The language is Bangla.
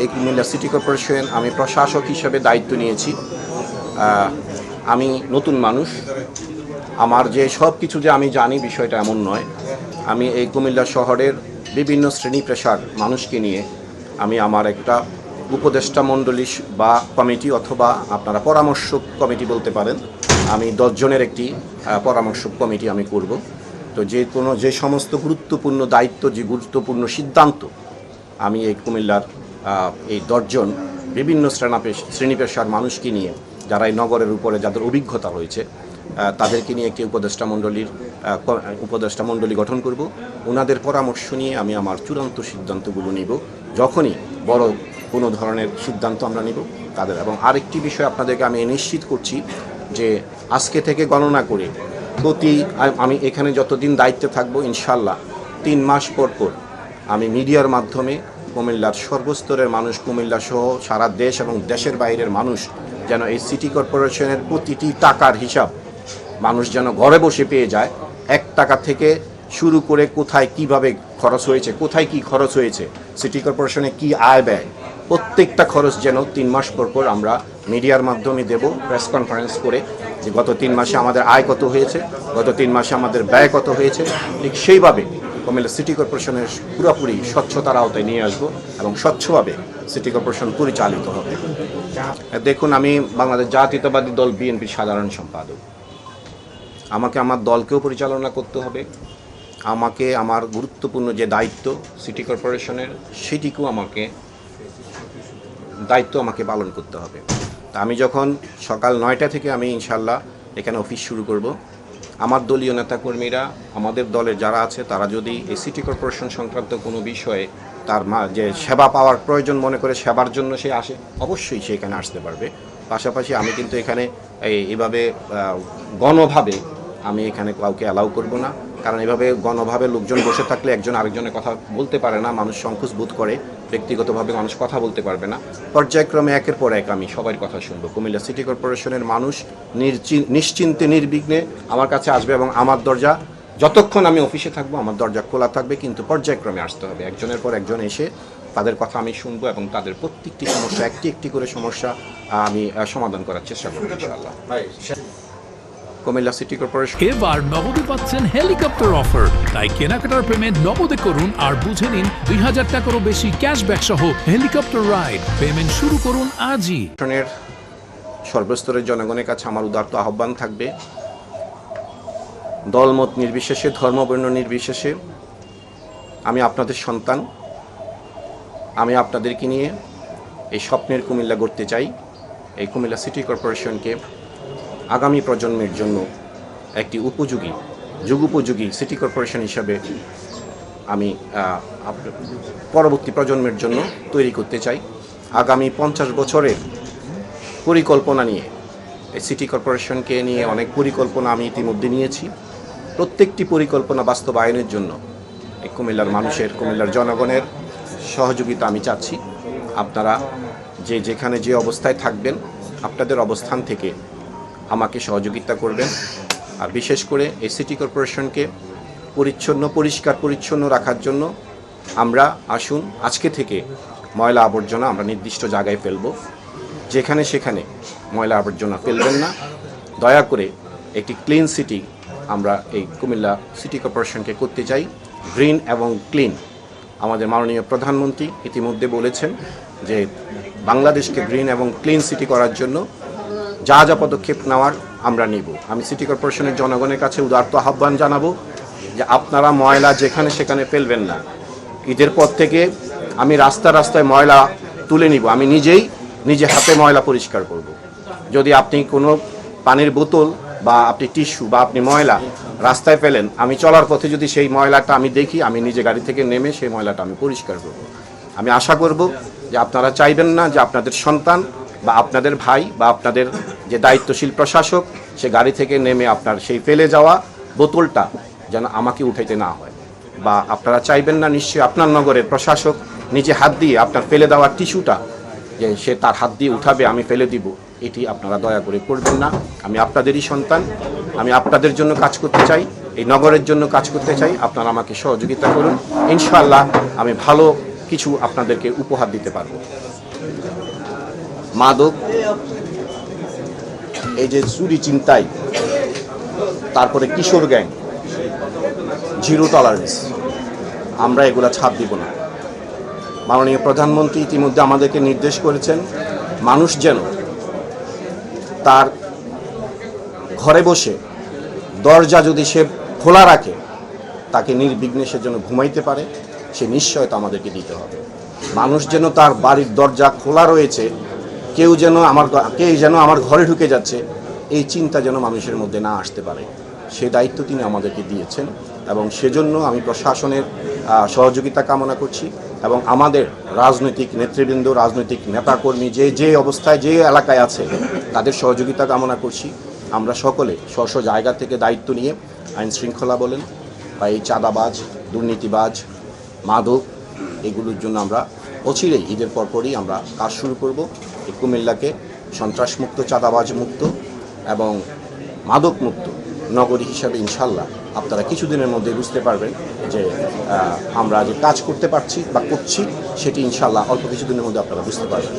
এই কুমিল্লা সিটি কর্পোরেশন আমি প্রশাসক হিসেবে দায়িত্ব নিয়েছি। আমি নতুন মানুষ, আমার যে সব কিছু যে আমি জানি বিষয়টা এমন নয়। আমি এই কুমিল্লা শহরের বিভিন্ন শ্রেণী পেশার মানুষকে নিয়ে আমি আমার একটা উপদেষ্টা মণ্ডলী বা কমিটি অথবা আপনারা পরামর্শক কমিটি বলতে পারেন, আমি 10 জনের একটি পরামর্শক কমিটি আমি করব। তো যে সমস্ত গুরুত্বপূর্ণ দায়িত্ব, যে গুরুত্বপূর্ণ সিদ্ধান্ত আমি এই কুমিল্লার এই 10 জন বিভিন্ন শ্রেণী পেশার মানুষকে নিয়ে, যারা এই নগরের উপরে যাদের অভিজ্ঞতা রয়েছে, তাদেরকে নিয়ে একটি উপদেষ্টা মণ্ডলী গঠন করব। ওনাদের পরামর্শ নিয়ে আমি আমার চূড়ান্ত সিদ্ধান্তগুলো নিব। যখনই বড় কোনো ধরনের সিদ্ধান্ত আমরা নিব তাদের। এবং আরেকটি বিষয় আপনাদেরকে আমি নিশ্চিত করছি যে আজকে থেকে গণনা করে আমি এখানে যতদিন দায়িত্বে থাকবো, ইনশাল্লাহ 3 মাস পর আমি মিডিয়ার মাধ্যমে কুমিল্লার সর্বস্তরের মানুষ, কুমিল্লা সহ সারা দেশ এবং দেশের বাইরের মানুষ যেন এই সিটি কর্পোরেশনের প্রতিটি টাকার হিসাব মানুষ যেন ঘরে বসে পেয়ে যায়। 1 টাকা থেকে শুরু করে কোথায় কিভাবে খরচ হয়েছে, কোথায় কি খরচ হয়েছে, সিটি কর্পোরেশনে কি আয় ব্যয়, প্রত্যেকটা খরচ যেন 3 মাস পর আমরা মিডিয়ার মাধ্যমে দেব, প্রেস কনফারেন্স করে, যে গত 3 মাসে আমাদের আয় কত হয়েছে, গত 3 মাসে আমাদের ব্যয় কত হয়েছে। ঠিক সেইভাবে কুমিল্লা সিটি কর্পোরেশনের পুরোপুরি স্বচ্ছতার আওতায় নিয়ে আসবো এবং স্বচ্ছভাবে সিটি কর্পোরেশন পরিচালিত হবে। দেখুন, আমি বাংলাদেশ জাতীয়তাবাদী দল বিএনপির সাধারণ সম্পাদক। আমাকে আমার দলকেও পরিচালনা করতে হবে, আমাকে আমার গুরুত্বপূর্ণ যে দায়িত্ব সিটি কর্পোরেশনের সেটিকেও দায়িত্ব আমাকে পালন করতে হবে। তা আমি যখন সকাল 9টা থেকে আমি ইনশাল্লাহ এখানে অফিস শুরু করব, আমার দলীয় নেতাকর্মীরা, আমাদের দলের যারা আছে, তারা যদি এই সিটি কর্পোরেশন সংক্রান্ত কোনো বিষয়ে তার যে সেবা পাওয়ার প্রয়োজন মনে করে সেবার জন্য সে আসে, অবশ্যই সে এখানে আসতে পারবে। পাশাপাশি আমি কিন্তু এখানে এইভাবে গণভাবে আমি এখানে কাউকে অ্যালাউ করব না, কারণ এভাবে গণভাবে লোকজন বসে থাকলে একজন আরেকজনের কথা বলতে পারে না, মানুষ সংকোচ বোধ করে, ব্যক্তিগতভাবে মানুষ কথা বলতে পারবে না। পর্যায়ক্রমে একের পর এক আমি সবার কথা শুনবো। কুমিল্লা সিটি কর্পোরেশনের মানুষ নিশ্চিন্তে নির্বিঘ্নে আমার কাছে আসবে এবং আমার দরজা, যতক্ষণ আমি অফিসে থাকবো আমার দরজা খোলা থাকবে, কিন্তু পর্যায়ক্রমে আসতে হবে। একজনের পর একজন এসে তাদের কথা আমি শুনবো এবং তাদের প্রত্যেকটি সমস্যা একটি করে সমস্যা আমি সমাধান করার চেষ্টা করবো ইনশাআল্লাহ। কুমিল্লা সিটি কর্পোরেশন এবার নগদে পাচ্ছেন হেলিকপ্টার অফার, তাই কেনাকাটার পেমেন্ট নগদে করুন আর বুঝে নিন 2000 টাকারও বেশি ক্যাশব্যাক সহ হেলিকপ্টার রাইড। পেমেন্ট শুরু করুন আজই। সর্বস্তরের জনগণের কাছে আমার উদাত্ত আহ্বান থাকবে, দলমত নির্বিশেষে, ধর্মবর্ণ নির্বিশেষে, আমি আপনাদের সন্তান, আমি আপনাদেরকে নিয়ে এই স্বপ্নের কুমিল্লা গড়তে চাই। এই কুমিল্লা সিটি কর্পোরেশনকে আগামী প্রজন্মের জন্য একটি যুগোপযোগী সিটি কর্পোরেশন হিসাবে আমি পরবর্তী প্রজন্মের জন্য তৈরি করতে চাই। আগামী 50 বছরের পরিকল্পনা নিয়ে এই সিটি কর্পোরেশনকে নিয়ে অনেক পরিকল্পনা আমি ইতিমধ্যে নিয়েছি। প্রত্যেকটি পরিকল্পনা বাস্তবায়নের জন্য এই কুমিল্লার মানুষের, কুমিল্লার জনগণের সহযোগিতা আমি চাচ্ছি। আপনারা যেখানে যে অবস্থায় থাকবেন, আপনাদের অবস্থান থেকে আমাকে সহযোগিতা করবেন। আর বিশেষ করে এই সিটি কর্পোরেশনকে পরিষ্কার পরিচ্ছন্ন রাখার জন্য আমরা আসুন আজকে থেকে ময়লা আবর্জনা আমরা নির্দিষ্ট জায়গায় ফেলব, যেখানে সেখানে ময়লা আবর্জনা ফেলবেন না। দয়া করে একটি ক্লিন সিটি আমরা এই কুমিল্লা সিটি কর্পোরেশনকে করতে চাই, গ্রিন এবং ক্লিন। আমাদের মাননীয় প্রধানমন্ত্রী ইতিমধ্যে বলেছেন যে বাংলাদেশকে গ্রিন এবং ক্লিন সিটি করার জন্য যা পদক্ষেপ নেওয়ার আমরা নিব। আমি সিটি কর্পোরেশনের জনগণের কাছে উদাত্ত আহ্বান জানাবো যে আপনারা ময়লা যেখানে সেখানে ফেলবেন না। ঈদের পর থেকে আমি রাস্তায় ময়লা তুলে নিব, আমি নিজে হাতে ময়লা পরিষ্কার করব। যদি আপনি কোনো পানির বোতল বা আপনি টিস্যু বা আপনি ময়লা রাস্তায় ফেলেন, আমি চলার পথে যদি সেই ময়লাটা আমি দেখি, আমি নিজে গাড়ি থেকে নেমে সেই ময়লাটা আমি পরিষ্কার করব। আমি আশা করব যে আপনারা চাইবেন না যে আপনাদের সন্তান বা আপনাদের ভাই বা আপনাদের যে দায়িত্বশীল প্রশাসক সে গাড়ি থেকে নেমে আপনার সেই ফেলে যাওয়া বোতলটা যেন আমাকে উঠাইতে না হয়, বা আপনারা চাইবেন না নিশ্চয়ই আপনার নগরের প্রশাসক নিজে হাত দিয়ে আপনার ফেলে দেওয়া টিস্যুটা যে সে তার হাত দিয়ে উঠাবে, আমি ফেলে দিব, এটি আপনারা দয়া করে করবেন না। আমি আপনাদেরই সন্তান, আমি আপনাদের জন্য কাজ করতে চাই, এই নগরের জন্য কাজ করতে চাই। আপনারা আমাকে সহযোগিতা করুন, ইনশাআল্লাহ আমি ভালো কিছু আপনাদেরকে উপহার দিতে পারবো। মাদক, এই যে চুরি চিন্তাই, তারপরে কিশোর গ্যাং, জিরো টলারেন্স, আমরা এগুলা ছাড় দিব না। মাননীয় প্রধানমন্ত্রী ইতিমধ্যে আমাদেরকে নির্দেশ করেছেন মানুষ যেন তার ঘরে বসে দরজা যদি সে খোলা রাখে তাকে নির্বিঘ্নে সে যেন ঘুমাইতে পারে, সে নিশ্চয়তা আমাদেরকে দিতে হবে। মানুষ যেন তার বাড়ির দরজা খোলা রয়েছে, কেউ যেন আমার ঘরে ঢুকে যাচ্ছে, এই চিন্তা যেন মানুষের মধ্যে না আসতে পারে, সে দায়িত্ব তিনি আমাদেরকে দিয়েছেন। এবং সেজন্য আমি প্রশাসনের সহযোগিতা কামনা করছি এবং আমাদের রাজনৈতিক নেতৃবৃন্দ, রাজনৈতিক নেতাকর্মী যে অবস্থায় যে এলাকায় আছে তাদের সহযোগিতা কামনা করছি। আমরা সকলে স্ব জায়গা থেকে দায়িত্ব নিয়ে আইন শৃঙ্খলা বলেন বা এই চাঁদাবাজ, দুর্নীতিবাজ, মাদক, এগুলোর জন্য আমরা অচিরেই ঈদের পরপরই আমরা কাজ শুরু করব। এই কুমিল্লাকে সন্ত্রাসমুক্ত, চাঁদাবাজ মুক্ত এবং মাদক মুক্ত নগরী হিসাবে ইনশাল্লাহ আপনারা কিছুদিনের মধ্যে বুঝতে পারবেন যে আমরা যে কাজ করতে পারছি বা করছি সেটি ইনশাল্লাহ অল্প কিছুদিনের মধ্যে আপনারা বুঝতে পারবেন।